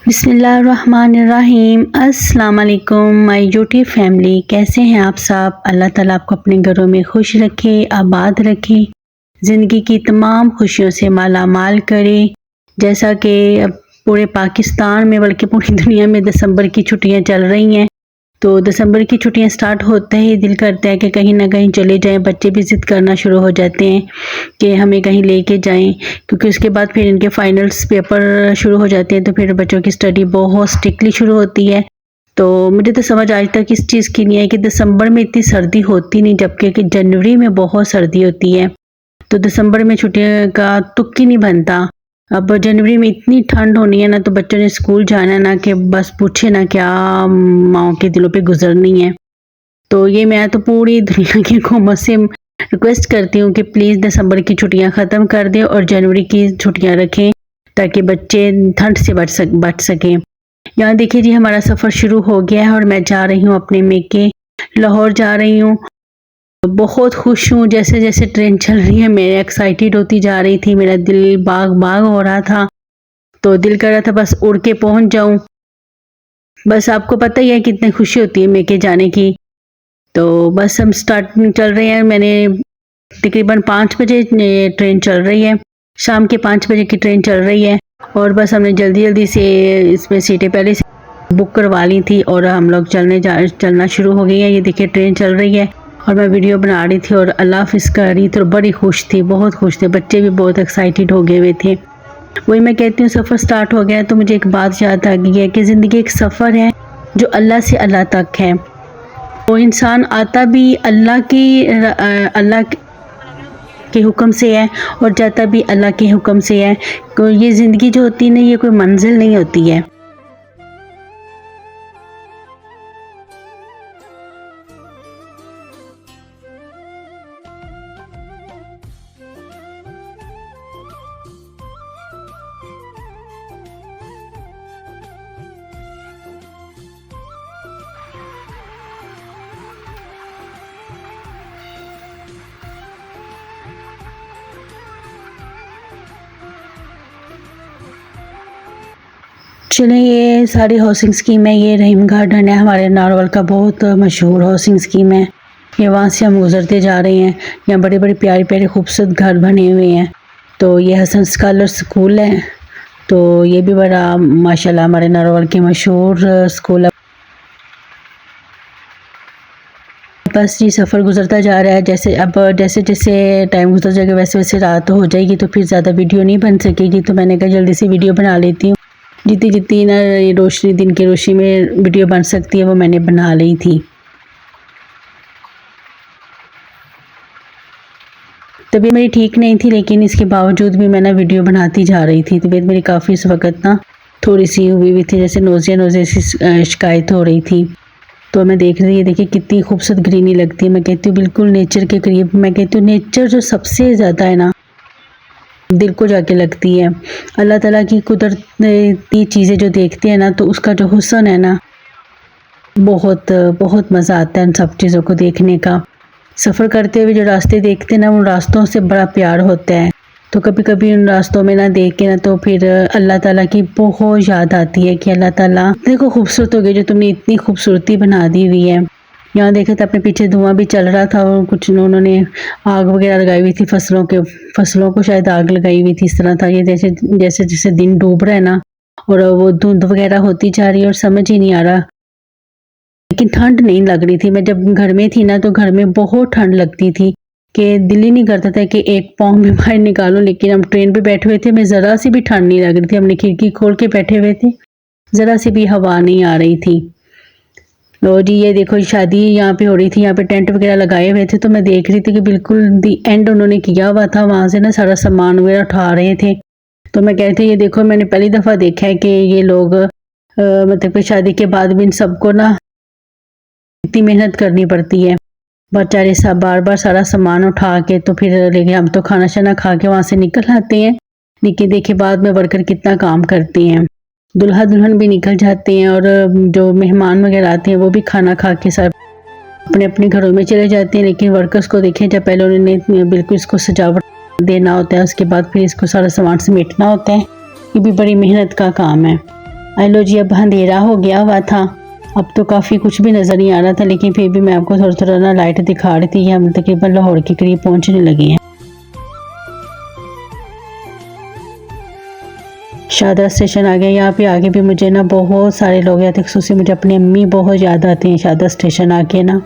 बिस्मिल्लाहिर्रहमानिर्रहीम। अस्सलाम वालेकुम माय यूट्यूब फैमिली, कैसे हैं आप सब। अल्लाह ताला आपको अपने घरों में खुश रखे, आबाद रखे, ज़िंदगी की तमाम खुशियों से माला माल करे। जैसा कि अब पूरे पाकिस्तान में बल्कि पूरी दुनिया में दिसंबर की छुट्टियां चल रही हैं, तो दिसंबर की छुट्टियां स्टार्ट होते ही दिल करता है कि कहीं ना कहीं चले जाएं। बच्चे भी ज़िद करना शुरू हो जाते हैं कि हमें कहीं लेके जाएं, क्योंकि उसके बाद फिर इनके फाइनल्स पेपर शुरू हो जाते हैं, तो फिर बच्चों की स्टडी बहुत स्ट्रिक्टली शुरू होती है। तो मुझे तो समझ आज तक इस चीज़ की नहीं है कि दिसंबर में इतनी सर्दी होती नहीं, जबकि कि जनवरी में बहुत सर्दी होती है। तो दिसंबर में छुट्टियों का तुक ही नहीं बनता। अब जनवरी में इतनी ठंड होनी है ना, तो बच्चों ने स्कूल जाना है ना कि बस पूछे ना क्या माओ के दिलों पे गुजरनी है। तो ये मैं तो पूरी दुनिया की हुकूमत से रिक्वेस्ट करती हूँ कि प्लीज़ दिसंबर की छुट्टियाँ ख़त्म कर दें और जनवरी की छुट्टियाँ रखें, ताकि बच्चे ठंड से बच सकें। यहाँ देखिए जी, हमारा सफ़र शुरू हो गया है और मैं जा रही हूँ अपने मेके, लाहौर जा रही हूँ। बहुत खुश हूँ, जैसे जैसे ट्रेन चल रही है मैं एक्साइटेड होती जा रही थी, मेरा दिल बाग बाग हो रहा था। तो दिल कर रहा था बस उड़ के पहुँच जाऊँ। बस आपको पता ही है कितनी खुशी होती है मेके जाने की। तो बस हम स्टार्ट चल रहे हैं। मैंने तकरीबन 5 बजे ट्रेन चल रही है, शाम के 5 बजे की ट्रेन चल रही है, और बस हमने जल्दी जल्दी से इसमें सीटें पहले से बुक करवा ली थी और हम लोग चलना शुरू हो गई है। ये देखिए ट्रेन चल रही है और मैं वीडियो बना रही थी और अल्लाह हाफ़िज़ कर रही थी, तो बड़ी खुश थी, बहुत खुश थे। बच्चे भी बहुत एक्साइटेड हो गए हुए थे। वही मैं कहती हूँ, सफ़र स्टार्ट हो गया है तो मुझे एक बात याद आ गई है कि ज़िंदगी एक सफ़र है जो अल्लाह से अल्लाह तक है। वो इंसान आता भी अल्लाह के हुक्म से है और जाता भी अल्लाह के हुक्म से है। तो ये ज़िंदगी जो होती है ना, ये कोई मंजिल नहीं होती है। चलें, ये सारी हाउसिंग स्कीम है। ये रहीम गार्डन है, हमारे नारवल का बहुत मशहूर हाउसिंग स्कीम है। ये वहाँ से हम गुजरते जा रहे हैं। यहाँ बड़े बड़े प्यारे प्यारे खूबसूरत घर बने हुए हैं। तो ये हसन स्कॉलर स्कूल है। तो ये भी बड़ा माशाल्लाह हमारे नारवल के मशहूर स्कूल है। बस ये सफ़र गुजरता जा रहा है। जैसे जैसे टाइम गुजर जाएगा वैसे वैसे रात हो जाएगी, तो फिर ज़्यादा वीडियो नहीं बन सकेगी। तो मैंने कहा जल्दी से वीडियो बना लेती हूँ। जितनी जितनी ना रोशनी, दिन की रोशनी में वीडियो बन सकती है, वो मैंने बना ली थी। तबीयत मेरी ठीक नहीं थी, लेकिन इसके बावजूद भी मैं ना वीडियो बनाती जा रही थी। तबीयत मेरी काफ़ी इस वक्त ना थोड़ी सी हुई हुई थी, जैसे नोज़िया सी शिकायत हो रही थी। तो मैं देख रही, देखिए कितनी खूबसूरत ग्रीनरी लगती है। मैं कहती हूँ बिल्कुल नेचर के करीब। मैं कहती हूँ नेचर जो सबसे ज़्यादा है ना, दिल को जाके लगती है। अल्लाह ताला की कुदरती चीज़ें जो देखते हैं ना, तो उसका जो हुस्न है ना, बहुत बहुत मज़ा आता है उन सब चीज़ों को देखने का। सफ़र करते हुए जो रास्ते देखते हैं ना, उन रास्तों से बड़ा प्यार होता है। तो कभी कभी उन रास्तों में ना देख के ना, तो फिर अल्लाह ताला की बहुत याद आती है कि अल्लाह ताला देखो खूबसूरत हो गई, जो तुमने इतनी खूबसूरती बना दी हुई है। यहाँ देखे तो अपने पीछे धुआं भी चल रहा था और कुछ उन्होंने आग वगैरह लगाई हुई थी, फसलों को शायद आग लगाई हुई थी। इस तरह था ये, जैसे जैसे जैसे दिन डूब रहा है ना, और वो धुंध वगैरह होती जा रही है और समझ ही नहीं आ रहा। लेकिन ठंड नहीं लग रही थी। मैं जब घर में थी ना, तो घर में बहुत ठंड लगती थी कि दिल ही नहीं करता था कि एक पाँव में बाहर निकालूं। लेकिन हम ट्रेन पे बैठे हुए थे, मैं ज़रा सी भी ठंड नहीं लग रही थी। हमने खिड़की खोल के बैठे हुए थे, ज़रा सी भी हवा नहीं आ रही थी। लो जी, ये देखो शादी यहाँ पे हो रही थी, यहाँ पे टेंट वगैरह लगाए हुए थे। तो मैं देख रही थी कि बिल्कुल दी एंड उन्होंने किया हुआ था, वहाँ से ना सारा सामान वगैरह उठा रहे थे। तो मैं कहती ये देखो, मैंने पहली दफ़ा देखा है कि ये लोग मतलब कि शादी के बाद भी इन सबको ना इतनी मेहनत करनी पड़ती है। बेचारे सब बार बार सारा सामान उठा के, तो फिर लेकिन हम तो खाना शाना खा के वहाँ से निकल आते हैं। लेकिन देखिए बाद में वर्कर कितना काम करते हैं। दुल्हा दुल्हन भी निकल जाते हैं और जो मेहमान वगैरह आते हैं वो भी खाना खा के सब अपने अपने घरों में चले जाते हैं। लेकिन वर्कर्स को देखें, जब पहले उन्होंने बिल्कुल इसको सजावट देना होता है, उसके बाद फिर इसको सारा सामान समेटना होता है। ये भी बड़ी मेहनत का काम है। लो जी, अब अंधेरा हो गया हुआ था, अब तो काफ़ी कुछ भी नज़र नहीं आ रहा था, लेकिन फिर भी मैं आपको थोड़ा थोड़ा ना लाइट दिखा रही थी। हम तकरीबन लाहौर के करीब पहुँचने लगे हैं। शाहदरा स्टेशन आ गया। यहाँ पे आगे भी मुझे ना बहुत सारे लोग आते हैं, खसूसी मुझे अपनी अम्मी बहुत याद आती हैं शाहदरा स्टेशन आके ना।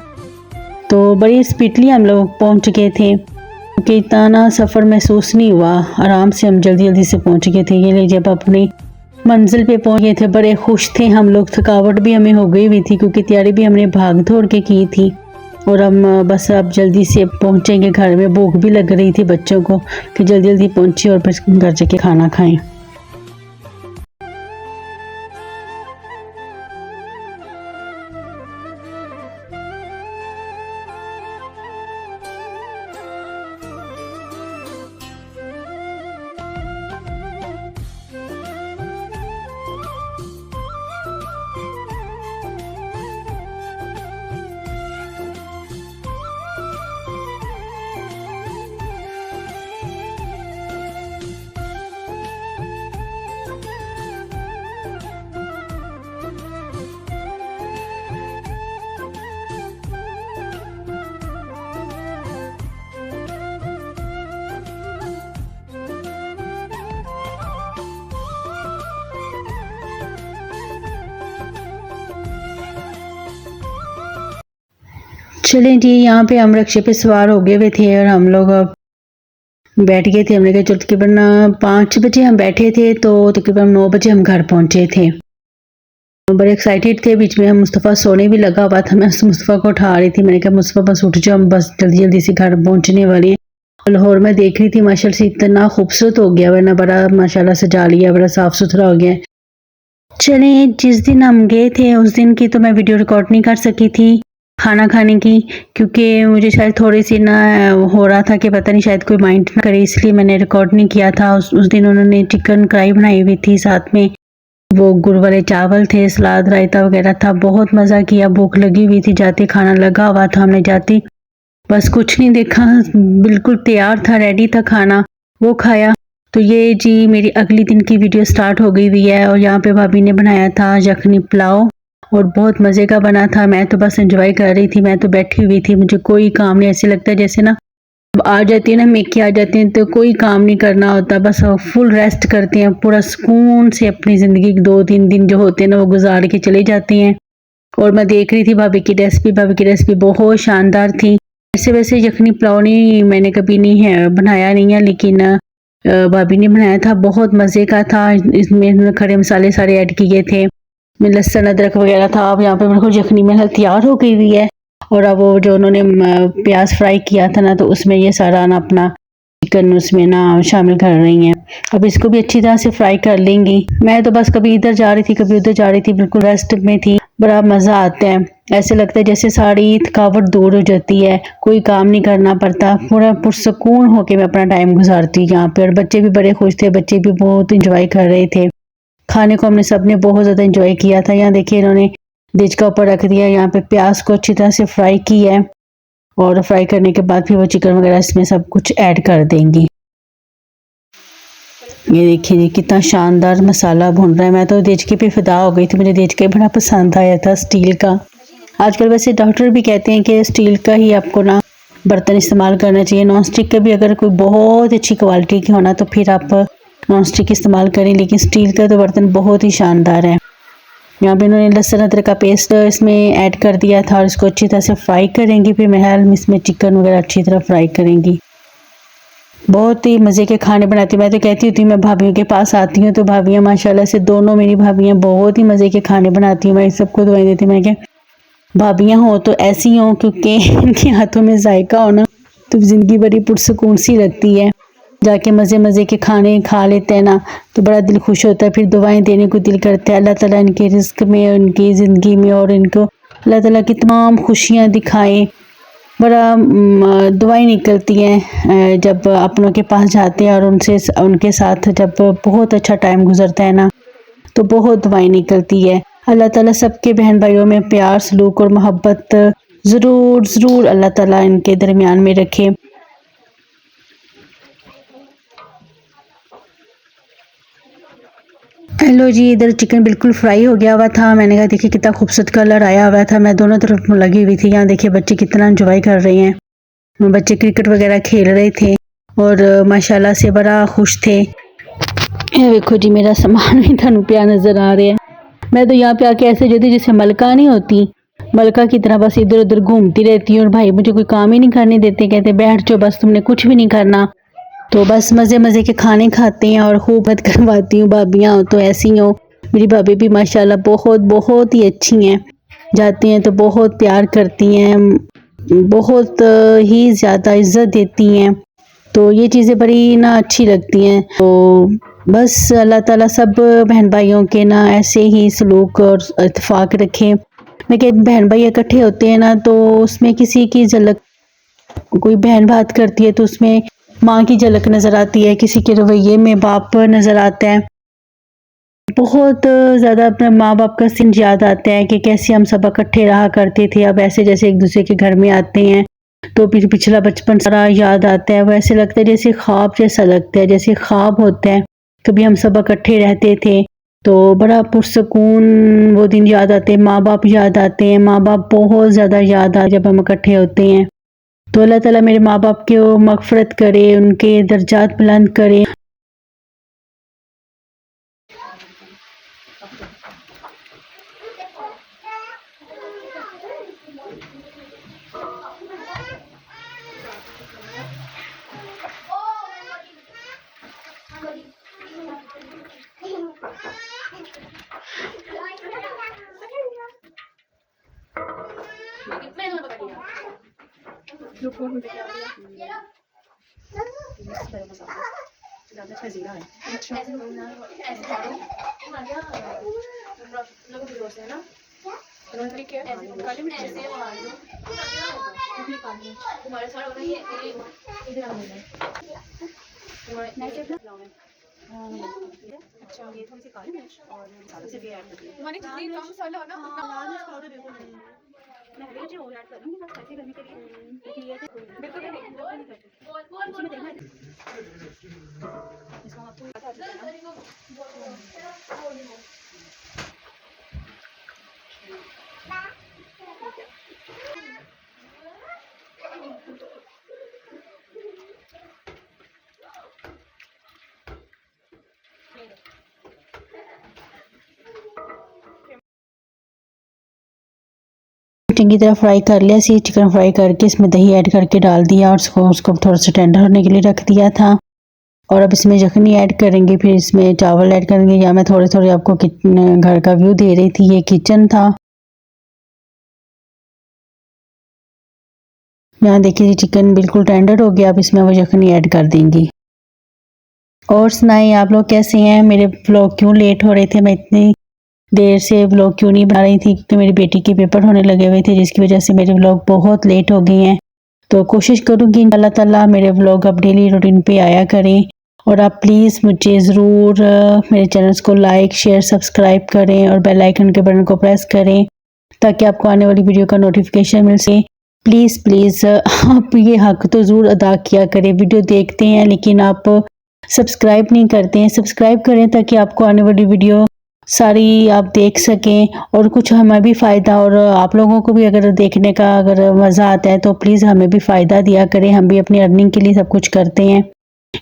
तो बड़ी स्पीडली हम लोग पहुँच गए थे, क्योंकि इतना ना सफ़र महसूस नहीं हुआ, आराम से हम जल्दी जल्दी से पहुँच गए थे। ये लिए जब अपनी मंजिल पे पहुँच गए थे, बड़े खुश थे हम लोग। थकावट भी हमें हो गई हुई थी, क्योंकि तैयारी भी हमने भाग दौड़ के की थी। और हम बस अब जल्दी से पहुँचेंगे घर में। भूख भी लग रही थी बच्चों को कि जल्दी जल्दी पहुँचे और फिर घर जाके खाना खाएं। चलें जी, यहाँ पे हम रिक्शे पे सवार हो गए हुए थे और हम लोग बैठ गए थे। हमने कहा चलो, तकरीबन 5 बजे हम बैठे थे, तो तकरीबन 9 बजे हम घर पहुँचे थे। बड़े एक्साइटेड थे। बीच में हम मुस्तफ़ा सोने भी लगा हुआ था, मैं मुस्तफ़ा को उठा रही थी। मैंने कहा मुस्तफ़ा बस उठ जाओ, हम बस जल्दी जल्दी से घर पहुँचने वाले हैं। लाहौर में देख रही थी माशाल्लाह से इतना खूबसूरत हो गया, वरना बड़ा माशाल्लाह सजा लिया, बड़ा साफ़ सुथरा हो गया। चलें, जिस दिन हम गए थे उस दिन की तो मैं वीडियो रिकॉर्ड नहीं कर सकी थी खाना खाने की, क्योंकि मुझे शायद थोड़ी सी ना हो रहा था कि पता नहीं शायद कोई माइंड ना करे, इसलिए मैंने रिकॉर्ड नहीं किया था। उस दिन उन्होंने चिकन कढ़ाई बनाई हुई थी, साथ में वो गुड़ वाले चावल थे, सलाद रायता वगैरह था। बहुत मज़ा किया, भूख लगी हुई थी, जाते खाना लगा हुआ था। हमने जाती बस कुछ नहीं देखा, बिल्कुल तैयार था, रेडी था खाना, वो खाया। तो ये जी मेरी अगली दिन की वीडियो स्टार्ट हो गई हुई है। और यहाँ पे भाभी ने बनाया था यखनी पुलाव और बहुत मज़े का बना था। मैं तो बस एंजॉय कर रही थी, मैं तो बैठी हुई थी, मुझे कोई काम नहीं। ऐसे लगता है जैसे ना अब आ जाती है ना, मेके आ जाते हैं तो कोई काम नहीं करना होता, बस फुल रेस्ट करते हैं, पूरा सुकून से अपनी ज़िंदगी 2-3 दिन जो होते हैं ना वो गुजार के चले जाते हैं। और मैं देख रही थी भाभी की रेसिपी बहुत शानदार थी। वैसे यखनी पुलाव नहीं मैंने कभी नहीं है बनाया नहीं है, लेकिन भाभी ने बनाया था, बहुत मज़े का था। इसमें खड़े मसाले सारे ऐड किए थे, में लहसुन अदरक वगैरह था। अब यहाँ पे मेरे को यखनी में तैयार हो गई हुई है। और अब वो जो उन्होंने प्याज फ्राई किया था ना, तो उसमें ये सारा ना अपना चिकन उसमें ना शामिल कर रही हैं। अब इसको भी अच्छी तरह से फ्राई कर लेंगी। मैं तो बस कभी इधर जा रही थी, कभी उधर जा रही थी, बिल्कुल रेस्ट में थी। बड़ा मज़ा आता है, ऐसे लगता है जैसे सारी थकावट दूर हो जाती है, कोई काम नहीं करना पड़ता, पूरा पुरसकून होके मैं अपना टाइम गुजारती हूँ यहाँ पे। और बच्चे भी बड़े खुश थे, बच्चे भी बहुत इंजॉय कर रहे थे। खाने को हमने सबने बहुत ज़्यादा इंजॉय किया था। यहाँ देखिए इन्होंने डिश का ऊपर रख दिया, यहाँ पे प्याज को अच्छी तरह से फ्राई किया है और फ्राई करने के बाद फिर वो चिकन वगैरह इसमें सब कुछ ऐड कर देंगी। ये देखिए जी कितना शानदार मसाला भुन रहा है। मैं तो देचके पे फिदा हो गई थी, मुझे देचका बड़ा पसंद आया था, स्टील का। आजकल वैसे डॉक्टर भी कहते हैं कि स्टील का ही आपको ना बर्तन इस्तेमाल करना चाहिए। नॉन स्टिक का भी अगर कोई बहुत अच्छी क्वालिटी की होना तो फिर आप नॉन स्टिक इस्तेमाल करें, लेकिन स्टील का तो बर्तन बहुत ही शानदार है। यहाँ पे इन्होंने लहसुन अदरक का पेस्ट इसमें ऐड कर दिया था और इसको अच्छी तरह से फ्राई करेंगी। फिर महल इसमें चिकन वगैरह अच्छी तरह फ्राई करेंगी। बहुत ही मज़े के खाने बनाती हूँ। मैं तो कहती होती हूँ मैं भाभीियों के पास आती हूँ तो भाभीियाँ माशाल्लाह से दोनों मेरी भाभीयाँ बहुत ही मज़े के खाने बनाती हूँ। मैं सबको दुआएं देती हूँ, मैं क्या भाभीयाँ हो तो ऐसी हों, क्योंकि इनके हाथों में जायका हो ना तो ज़िंदगी बड़ी पुरसकून सी लगती है। जाके मज़े मज़े के खाने खा लेते हैं ना तो बड़ा दिल खुश होता है, फिर दुआएं देने को दिल करता है। अल्लाह ताला इनके रिस्क में, उनकी ज़िंदगी में और इनको अल्लाह ताला की तमाम खुशियाँ दिखाएं। बड़ा दुआएं निकलती हैं जब अपनों के पास जाते हैं और उनसे उनके साथ जब बहुत अच्छा टाइम गुजरता है ना, तो बहुत दुआएं निकलती है। अल्लाह ताला सबके बहन भाइयों में प्यार सलूक और मोहब्बत ज़रूर ज़रूर अल्लाह ताला इनके दरमियान में रखे। हेलो जी, इधर चिकन बिल्कुल फ्राई हो गया हुआ था। मैंने कहा देखिए कितना खूबसूरत कलर आया हुआ था। मैं दोनों तरफ लगी हुई थी। यहाँ देखिए बच्चे कितना एंजॉय कर रहे हैं। बच्चे क्रिकेट वगैरह खेल रहे थे और माशाल्लाह से बड़ा खुश थे। ये देखो जी मेरा सामान भी थानू पिया नज़र आ रहा है। मैं तो यहाँ पे आके ऐसे जो थी जैसे मलका नहीं होती, मलका की तरह बस इधर उधर घूमती रहती हूँ और भाई मुझे कोई काम ही नहीं करने देते। कहते बैठ जाओ बस, तुमने कुछ भी नहीं करना। तो बस मज़े मज़े के खाने खाते हैं और खूब मत करवाती हूँ। भाभियाँ हो तो ऐसी हो। मेरी भाभी भी माशाल्लाह बहुत बहुत ही अच्छी हैं। जाती हैं तो बहुत प्यार करती हैं, बहुत ही ज़्यादा इज्जत देती हैं। तो ये चीज़ें बड़ी ना अच्छी लगती हैं। तो बस अल्लाह ताला सब बहन भाइयों के ना ऐसे ही सलूक और इत्तेफाक रखे। मैं कहती बहन भाई इकट्ठे होते हैं ना तो उसमें किसी की झलक, कोई बहन बात करती है तो उसमें माँ की झलक नज़र आती है, किसी के रवैये में बाप नज़र आता है। बहुत ज़्यादा अपने माँ बाप का सीन याद आता है कि कैसे हम सब इकट्ठे रहा करते थे। अब ऐसे जैसे एक दूसरे के घर में आते हैं तो फिर पिछला बचपन सारा याद आता है। वैसे लगता है जैसे ख्वाब जैसा लगता है, जैसे ख्वाब होता है। कभी हम सब इकट्ठे रहते थे तो बड़ा पुरसकून वो दिन याद आते हैं। माँ बाप याद आते हैं, माँ बाप बहुत ज़्यादा याद आ जब हम इकट्ठे होते हैं। तो अल्लाह ताला मेरे माँ बाप की मग़फ़िरत करे, उनके दर्जात बुलंद करे। अच्छा ये थोड़ी सी काली मिर्च और मसाले से भी ऐड कर दिए माने जितनी कम मसाला हो ना उतना लाल मिर्च पाउडर बिल्कुल नहीं। मैं हरी मिर्ची और ऐड करूंगी बस स्पाइसी करने के लिए, लेकिन ये बिल्कुल नहीं करती इसी में देखना इसको हम आपको बता देते हैं। चंगी तरह फ्राई कर लिया। सी चिकन फ्राई करके इसमें दही ऐड करके डाल दिया और उसको थोड़ा सा टेंडर होने के लिए रख दिया था। और अब इसमें यखनी ऐड करेंगे, फिर इसमें चावल ऐड करेंगे। या मैं थोड़े थोड़े आपको घर का व्यू दे रही थी। ये किचन था। यहाँ देखिए चिकन बिल्कुल टेंडर हो गया। अब इसमें वो यखनी ऐड कर देंगी। और सुनाइए आप लोग कैसे हैं? मेरे व्लॉग क्यों लेट हो रहे थे? मैं इतनी देर से व्लॉग क्यों नहीं बना रही थी? क्योंकि मेरी बेटी के पेपर होने लगे हुए थे, जिसकी वजह से मेरे व्लॉग बहुत लेट हो गए हैं। तो कोशिश करूँगी अल्लाह ताला मेरे व्लॉग अब डेली रूटीन पे आया करें। और आप प्लीज़ मुझे ज़रूर मेरे चैनल्स को लाइक शेयर सब्सक्राइब करें और बेल आइकन के बटन को प्रेस करें ताकि आपको आने वाली वीडियो का नोटिफिकेशन मिल सके। प्लीज़ प्लीज़ आप ये हक तो ज़रूर अदा किया करें। वीडियो देखते हैं लेकिन आप सब्सक्राइब नहीं करते हैं। सब्सक्राइब करें ताकि आपको आने वाली वीडियो सारी आप देख सकें और कुछ हमें भी फ़ायदा, और आप लोगों को भी अगर देखने का अगर मज़ा आता है तो प्लीज़ हमें भी फ़ायदा दिया करें। हम भी अपनी अर्निंग के लिए सब कुछ करते हैं।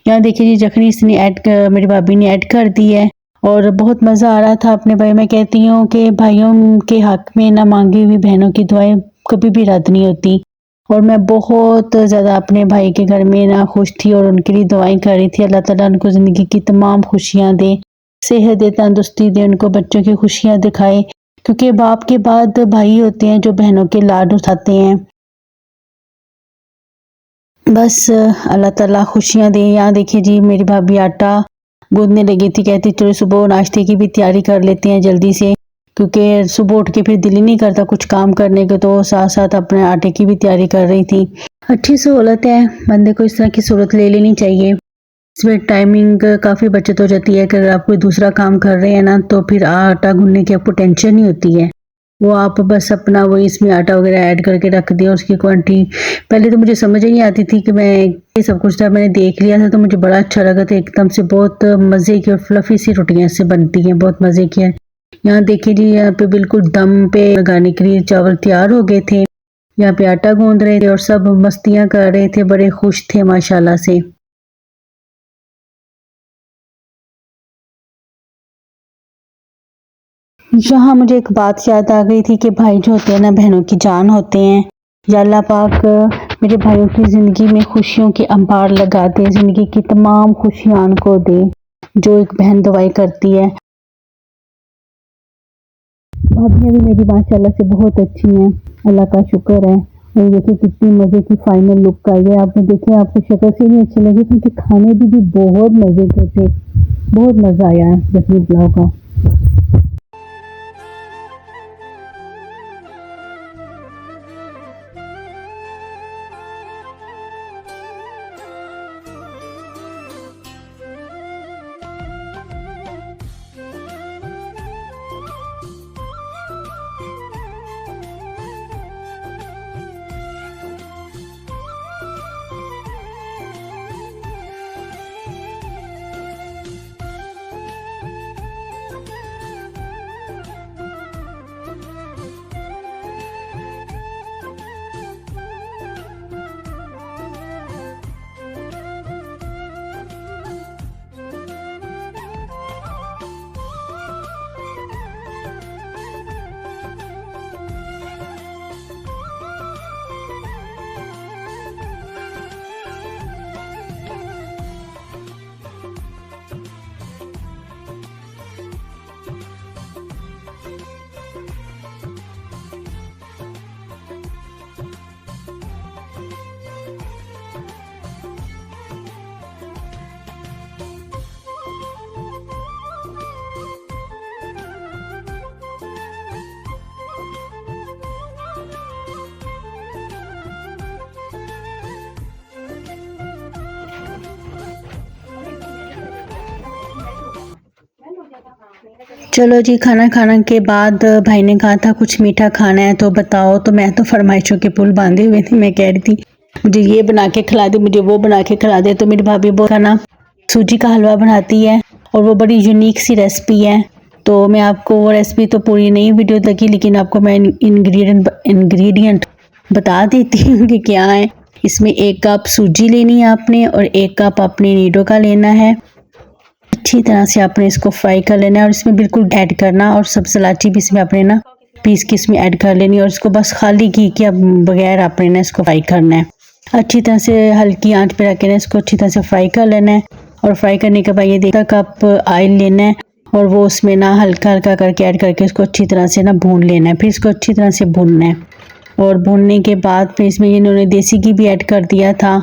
यहाँ देखिए जी यखनी इसने मेरी भाभी ने ऐड कर दी है और बहुत मज़ा आ रहा था अपने भाई। मैं कहती हूँ कि भाइयों के हक में ना मांगी हुई बहनों की दुआएं कभी भी रद्द नहीं होती। और मैं बहुत ज़्यादा अपने भाई के घर में ना खुश थी और उनके लिए दुआएं कर रही थी। अल्लाह ताला उनको ज़िंदगी की तमाम खुशियाँ दे, सेहत दे, तंदुरुस्ती दे, उनको बच्चों की खुशियाँ दिखाए। क्योंकि बाप के बाद भाई होते हैं जो बहनों के लाड उठाते हैं। बस अल्लाह ताला खुशियाँ दे। यहाँ देखिए जी मेरी भाभी आटा गूंदने लगी थी। कहती चलो सुबह नाश्ते की भी तैयारी कर लेते हैं जल्दी से, क्योंकि सुबह उठ के फिर दिल ही नहीं करता कुछ काम करने के। तो साथ साथ अपने आटे की भी तैयारी कर रही थी। अच्छी सहूलत है, बंदे को इस तरह की सहूलत ले लेनी चाहिए। इसमें टाइमिंग काफ़ी बचत हो जाती है। अगर आप कोई दूसरा काम कर रहे हैं ना, तो फिर आटा गूँथने की आपको टेंशन नहीं होती है। वो आप बस अपना वो इसमें आटा वगैरह ऐड करके रख दिया, उसकी क्वांटिटी पहले तो मुझे समझ ही नहीं आती थी कि मैं ये सब कुछ था, मैंने देख लिया था तो मुझे बड़ा अच्छा लगा था। एकदम से बहुत मज़े की और फ्लफ़ी सी रोटियाँ इससे बनती हैं, बहुत मज़े की है। यहाँ देखिए जी, यहाँ पे बिल्कुल दम पे लगाने के लिए चावल तैयार हो गए थे। यहाँ पे आटा गूँथ रहे थे और सब मस्तियाँ कर रहे थे, बड़े खुश थे माशाल्लाह से। यहाँ मुझे एक बात याद आ गई थी कि भाई जो होते हैं ना, बहनों की जान होते हैं। या अल्लाह पाक मेरे भाइयों की ज़िंदगी में खुशियों के अंबार लगा दे, ज़िंदगी की तमाम खुशियाँ उनको दे जो एक बहन दुआएं करती है। भाभियाँ भी मेरी माशाल्लाह से बहुत अच्छी हैं, अल्लाह का शुक्र है। और देखिए कितनी मज़े की फाइनल लुक आई है। आपने देखे, आपको शक्ल से नहीं अच्छी लगी क्योंकि खाने भी बहुत मज़े के थे। बहुत मज़ा आया जसमीत पुलाव का। चलो जी, खाना खाने के बाद भाई ने कहा था कुछ मीठा खाना है तो बताओ, तो मैं तो फरमाइशों के पुल बांधे हुए थी। मैं कह रही थी मुझे ये बना के खिला दे, मुझे वो बना के खिला दे। तो मेरी भाभी बहुत खाना सूजी का हलवा बनाती है और वो बड़ी यूनिक सी रेसिपी है। तो मैं आपको वो रेसिपी तो पूरी नहीं वीडियो लगी, लेकिन आपको मैं इंग्रेडिएंट बता देती हूँ कि क्या है। इसमें 1 कप सूजी लेनी है आपने और 1 कप अपने नीडो का लेना है। अच्छी तरह से आपने इसको फ्राई कर लेना है और इसमें बिल्कुल ऐड करना, और सब्ज़ इलायची भी इसमें आपने ना पीस के इसमें ऐड कर लेनी है और इसको बस खाली घी के बगैर आपने ना इसको फ्राई करना है। अच्छी तरह से हल्की आंच पे रख के ना इसको अच्छी तरह से फ्राई कर लेना है। और फ्राई करने के बाद ये देखा कप ऑयल लेना है और वो उसमें ना हल्का हल्का करके ऐड करके इसको अच्छी तरह से ना भून लेना है। फिर इसको अच्छी तरह से भूनना है और भूनने के बाद फिर इसमें इन्होंने देसी घी भी ऐड कर दिया था।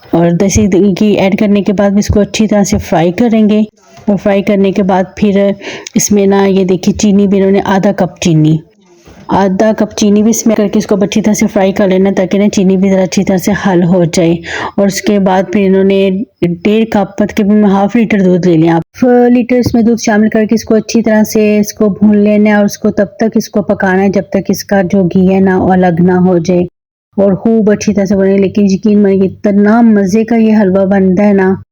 और देसी घी ऐड करने के बाद इसको अच्छी तरह से फ्राई करेंगे। और फ्राई करने के बाद फिर इसमें ना ये देखिए चीनी भी इन्होंने आधा कप चीनी भी इसमें करके इसको अच्छी तरह से फ्राई कर लेना, ताकि ना चीनी भी ज़रा अच्छी तरह से हल हो जाए। और उसके बाद फिर इन्होंने 1.5 कप तकरीबन ½ लीटर दूध ले लिया। 1 लीटर इसमें दूध शामिल करके इसको अच्छी तरह से इसको भून लेना है और उसको तब तक इसको पकाना है जब तक इसका जो घी है ना वो अलग ना हो जाए और खूब अच्छी तरह से बने। लेकिन यकीन मानिए इतना मज़े का ये हलवा बनता है ना,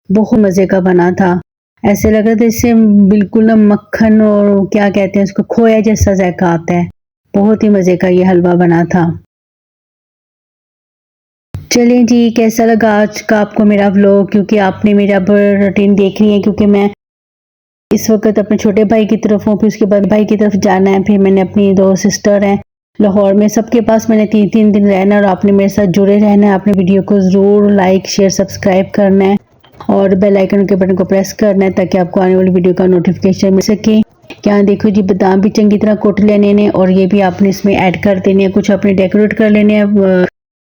बहुत मज़े का बना था। ऐसे लग रहा था इससे बिल्कुल ना मक्खन और क्या कहते हैं उसको, खोया जैसा जायका आता है। बहुत ही मज़े का ये हलवा बना था। चलिए जी, कैसा लगा आज का आपको मेरा व्लॉग, क्योंकि आपने मेरा रूटीन देख रही है, क्योंकि मैं इस वक्त अपने छोटे भाई की तरफ हूँ, फिर उसके बाद भाई की तरफ जाना है, फिर मैंने अपनी 2 सिस्टर हैं लाहौर में, सबके पास मैंने 3-3 दिन रहना है। और आपने मेरे साथ जुड़े रहना है। आपने वीडियो को ज़रूर लाइक शेयर सब्सक्राइब करना है और बेल आइकन के बटन को प्रेस करना है ताकि आपको आने वाली वीडियो का नोटिफिकेशन मिल सके। यहाँ देखो जी, बादाम भी चंगी तरह कुट लेने हैं और ये भी आपने इसमें ऐड कर देने हैं। कुछ आपने डेकोरेट कर लेने हैं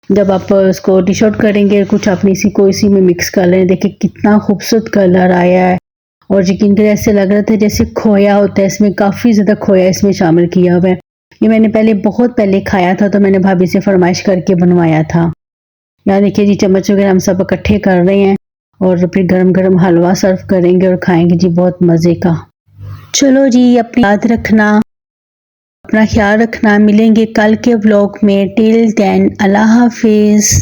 जब आप इसको डिश आउट करेंगे, कुछ आपने इसी में मिक्स कर लेने। देखिए कितना खूबसूरत कलर आया है और यकीन करें ऐसे लग रहा था जैसे खोया होता है, इसमें काफ़ी ज़्यादा खोया इसमें शामिल किया हुआ है। ये मैंने बहुत पहले खाया था, तो मैंने भाभी से फरमाइश करके बनवाया था। यहाँ देखिए जी चम्मच वगैरह हम सब इकट्ठे कर रहे हैं और फिर गरम गरम हलवा सर्व करेंगे और खाएंगे जी बहुत मज़े का। चलो जी अपनी याद रखना, अपना ख्याल रखना, मिलेंगे कल के व्लॉग में। टिल देन अल्लाह हाफिज़।